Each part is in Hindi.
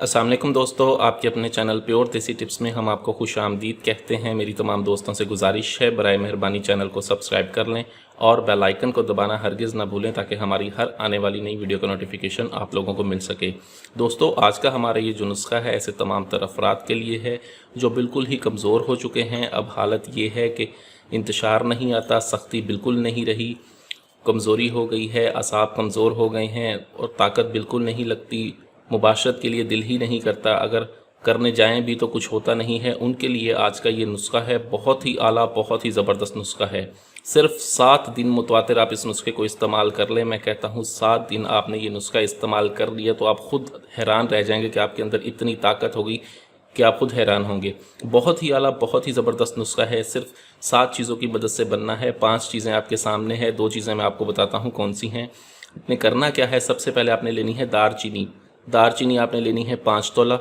अस्सलाम वालेकुम दोस्तों, आपके अपने चैनल प्योर देसी टिप्स में हम आपको खुश आमदीद कहते हैं। मेरी तमाम दोस्तों से गुजारिश है, बराए मेहरबानी चैनल को सब्सक्राइब कर लें और बेल आइकन को दबाना हरगिज़ ना भूलें ताकि हमारी हर आने वाली नई वीडियो का नोटिफिकेशन आप लोगों को मिल सके। दोस्तों, आज का हमारा ये जो नुस्खा है ऐसे तमाम तर अफराद के लिए है जो बिल्कुल ही कमज़ोर हो चुके हैं। अब हालत ये है कि इंतशार नहीं आता, सख्ती बिल्कुल नहीं रही, कमज़ोरी हो गई है, असाब कमज़ोर हो गए हैं और ताकत बिल्कुल नहीं लगती, मुबाशरत के लिए दिल ही नहीं करता, अगर करने जाएं भी तो कुछ होता नहीं है। उनके लिए आज का ये नुस्खा है बहुत ही आला, बहुत ही ज़बरदस्त नुस्खा है। सिर्फ 7 दिन मुतवातिर आप इस नुस्खे को इस्तेमाल कर लें। मैं कहता हूँ 7 दिन आपने ये नुस्खा इस्तेमाल कर लिया तो आप ख़ुद हैरान रह जाएंगे कि आपके अंदर इतनी ताकत होगी कि आप खुद हैरान होंगे। बहुत ही आला, बहुत ही ज़बरदस्त नुस्खा है। सिर्फ 7 चीज़ों की मदद से बनना है। 5 चीज़ें आपके सामने है, 2 चीज़ें मैं आपको बताता हूँ कौन सी हैं। आपने करना क्या है, सबसे पहले आपने लेनी है दारचीनी। दारचीनी आपने लेनी है 5 तोला,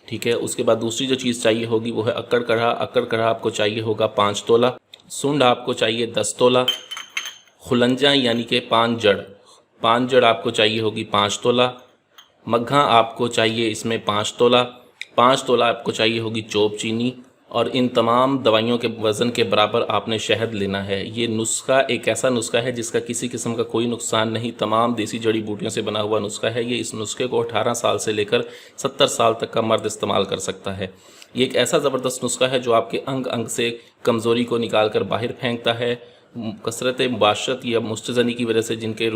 ठीक है। उसके बाद दूसरी जो चीज़ चाहिए होगी वो है अक्कड़ कढ़ा। अक्कड़ कढ़ा आपको चाहिए होगा 5 तोला। सूंड आपको चाहिए 10 तोला। खुलंजा यानी कि 5 जड़, 5 जड़ आपको चाहिए होगी 5 तोला। मग्घा आपको चाहिए इसमें 5 तोला। 5 तोला आपको चाहिए होगी चोप चीनी। और इन तमाम दवाइयों के वज़न के बराबर आपने शहद लेना है। ये नुस्खा एक ऐसा नुस्खा है जिसका किसी किस्म का कोई नुकसान नहीं, तमाम देसी जड़ी बूटियों से बना हुआ नुस्खा है ये। इस नुस्खे को 18 साल से लेकर 70 साल तक का मर्द इस्तेमाल कर सकता है। ये एक ऐसा ज़बरदस्त नुस्खा है जो आपके अंग अंग से कमज़ोरी को निकाल कर बाहर फेंकता है। कसरत मुबाशरत या मुस्तज़नी की वजह से जिनके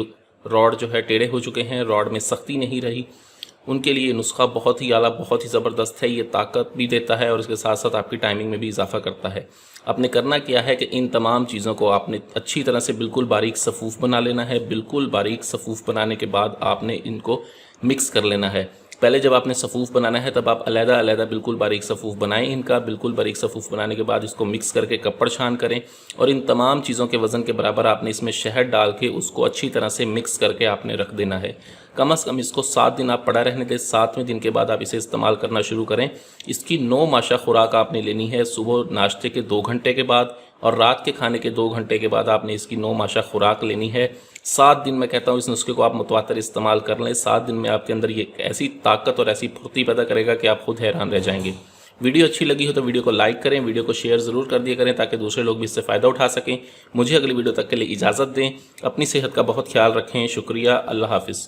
रॉड जो है टेढ़े हो चुके हैं, रॉड में सख्ती नहीं रही, उनके लिए नुस्खा बहुत ही आला, बहुत ही ज़बरदस्त है। ये ताकत भी देता है और इसके साथ साथ आपकी टाइमिंग में भी इजाफा करता है। आपने करना क्या है कि इन तमाम चीज़ों को आपने अच्छी तरह से बिल्कुल बारीक सफ़ूफ़ बना लेना है। बिल्कुल बारीक सफ़ूफ़ बनाने के बाद आपने इनको मिक्स कर लेना है। पहले जब आपने सफ़ूफ़ बनाना है तब आप अलहदा अलहदा बिल्कुल बारीक सफ़ूफ़ बनाएं इनका। बिल्कुल बारीक सफ़ूफ़ बनाने के बाद इसको मिक्स करके कपड़ छान करें और इन तमाम चीज़ों के वज़न के बराबर आपने इसमें शहद डाल के उसको अच्छी तरह से मिक्स करके आपने रख देना है। कम से कम इसको 7 दिन आप पड़ा रहने दें। 7वें दिन के बाद आप इसे इस्तेमाल करना शुरू करें। इसकी 9 माशा खुराक आपने लेनी है। सुबह नाश्ते के 2 घंटे के बाद और रात के खाने के 2 घंटे के बाद आपने इसकी 9 माशा खुराक लेनी है। 7 दिन मैं कहता हूँ इस नुस्खे को आप मुतवातर इस्तेमाल कर लें। 7 दिन में आपके अंदर ये ऐसी ताकत और ऐसी फुर्ती पैदा करेगा कि आप खुद हैरान रह जाएंगे। वीडियो अच्छी लगी हो तो वीडियो को लाइक करें, वीडियो को शेयर ज़रूर कर दिया करें ताकि दूसरे लोग भी इससे फ़ायदा उठा सकें। मुझे अगली वीडियो तक के लिए इजाज़त दें। अपनी सेहत का बहुत ख्याल रखें। शुक्रिया। अल्लाह हाफ़िज़।